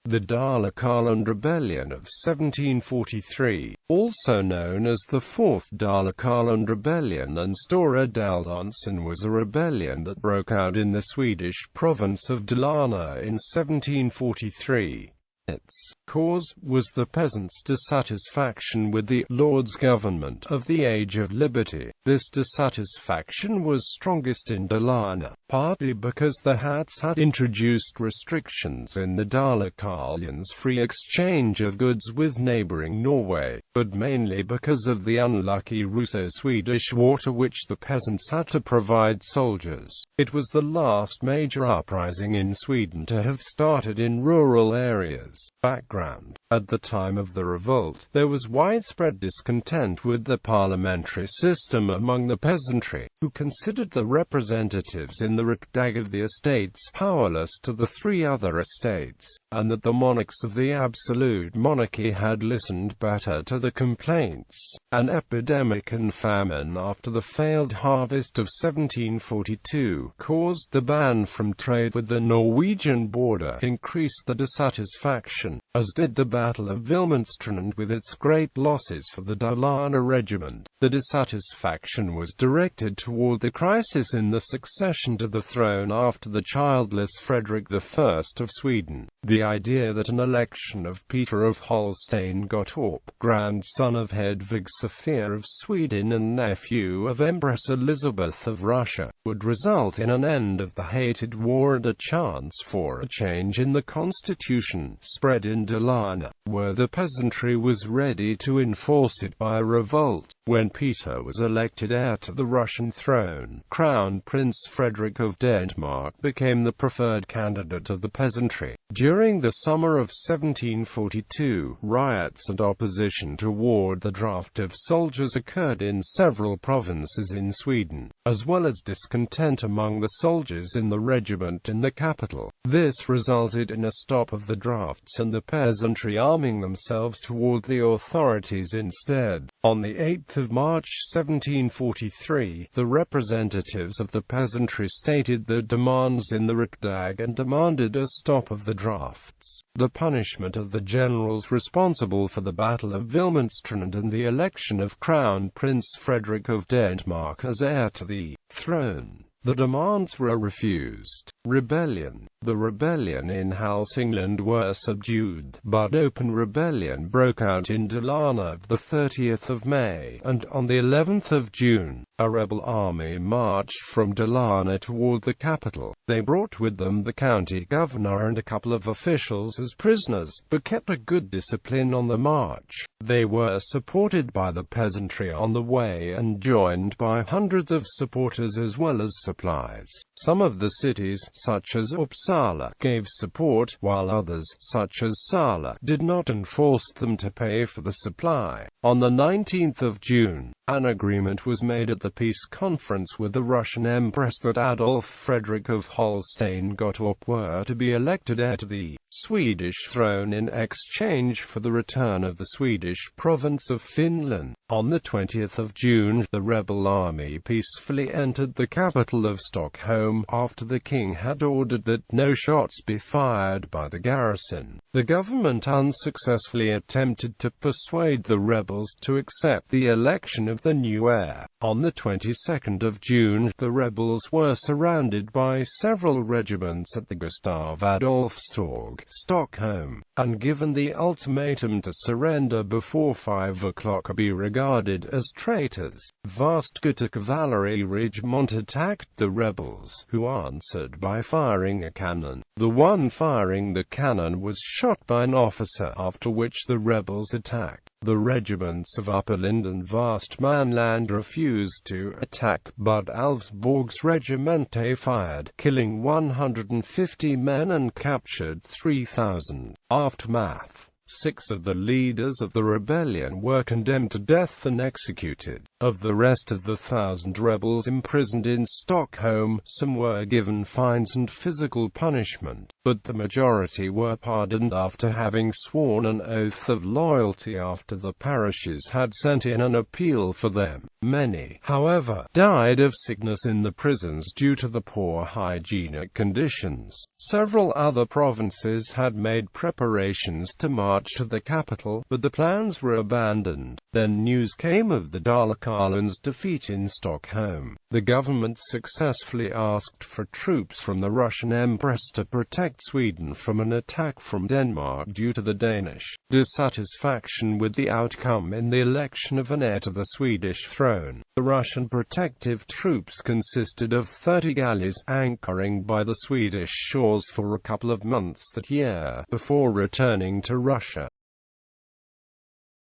The Dalecarlian Rebellion of 1743, also known as the Fourth Dalecarlian Rebellion and Stora daldansen, was a rebellion that broke out in the Swedish province of Dalarna in 1743. Its cause was the peasants' dissatisfaction with the Lord's government of the Age of Liberty. This dissatisfaction was strongest in Dalarna, partly because the Hats had introduced restrictions in the Dalecarlians' free exchange of goods with neighboring Norway, but mainly because of the unlucky Russo-Swedish War to which the peasants had to provide soldiers. It was the last major uprising in Sweden to have started in rural areas. Background: at the time of the revolt, there was widespread discontent with the parliamentary system among the peasantry, who considered the representatives in the Riksdag of the estates powerless to the three other estates, and that the monarchs of the absolute monarchy had listened better to the complaints. An epidemic and famine after the failed harvest of 1742 caused the ban from trade with the Norwegian border, increased the dissatisfaction, as did the Battle of Wilhelmstrand with its great losses for the Dalarna regiment. The dissatisfaction was directed toward the crisis in the succession to the throne after the childless Frederick I of Sweden. The idea that an election of Peter of Holstein-Gottorp, grandson of Hedvig Sophia of Sweden and nephew of Empress Elizabeth of Russia, would result in an end of the hated war and a chance for a change in the constitution, spread in Dalarna, where the peasantry was ready to enforce it by a revolt. When Peter was elected heir to the Russian throne, Crown Prince Frederick of Denmark became the preferred candidate of the peasantry. During the summer of 1742, riots and opposition toward the draft of soldiers occurred in several provinces in Sweden, as well as discontent among the soldiers in the regiment in the capital. This resulted in a stop of the drafts and the peasantry arming themselves toward the authorities instead. On the 8th of March 1743, the representatives of the peasantry stated their demands in the Riksdag and demanded a stop of the drafts, the punishment of the generals responsible for the Battle of Wilhelmstrand and the election of Crown Prince Frederick of Denmark as heir to the throne. The demands were refused. Rebellion. The rebellion in Hälsingland were subdued, but open rebellion broke out in Dalarna the 30th of May, and on the 11th of June, a rebel army marched from Dalarna toward the capital. They brought with them the county governor and a couple of officials as prisoners, but kept a good discipline on the march. They were supported by the peasantry on the way and joined by hundreds of supporters as well as supplies. Some of the cities, such as Uppsala, gave support, while others, such as Sala, did not and forced them to pay for the supply. On the 19th of June, an agreement was made at the peace conference with the Russian Empress that Adolf Frederick of Holstein-Gottorp were to be elected heir to the Swedish throne in exchange for the return of the Swedish province of Finland. On the 20th of June, the rebel army peacefully entered the capital of Stockholm, after the king had ordered that no shots be fired by the garrison. The government unsuccessfully attempted to persuade the rebels to accept the election of the new heir. On the 22nd of June, the rebels were surrounded by several regiments at the Gustav Adolfstorg, Stockholm, and given the ultimatum to surrender before 5 o'clock or be regarded as traitors. Vast Gutta cavalry regiment attacked the rebels, who answered by firing a cannon. The one firing the cannon was shot by an officer, after which the rebels attacked. The regiments of Upperland and Vestmanland refused to attack, but Alvsborg's regimente fired, killing 150 men and captured 3,000. Aftermath. 6 of the leaders of the rebellion were condemned to death and executed. Of the rest of the 1,000 rebels imprisoned in Stockholm, some were given fines and physical punishment. but the majority were pardoned after having sworn an oath of loyalty after the parishes had sent in an appeal for them. Many, however, died of sickness in the prisons due to the poor hygienic conditions. Several other provinces had made preparations to march to the capital, but the plans were abandoned. Then news came of the Dalecarlians' defeat in Stockholm. The government successfully asked for troops from the Russian Empress to protect Sweden from an attack from Denmark due to the Danish dissatisfaction with the outcome in the election of an heir to the Swedish throne. The Russian protective troops consisted of 30 galleys, anchoring by the Swedish shores for a couple of months that year, before returning to Russia.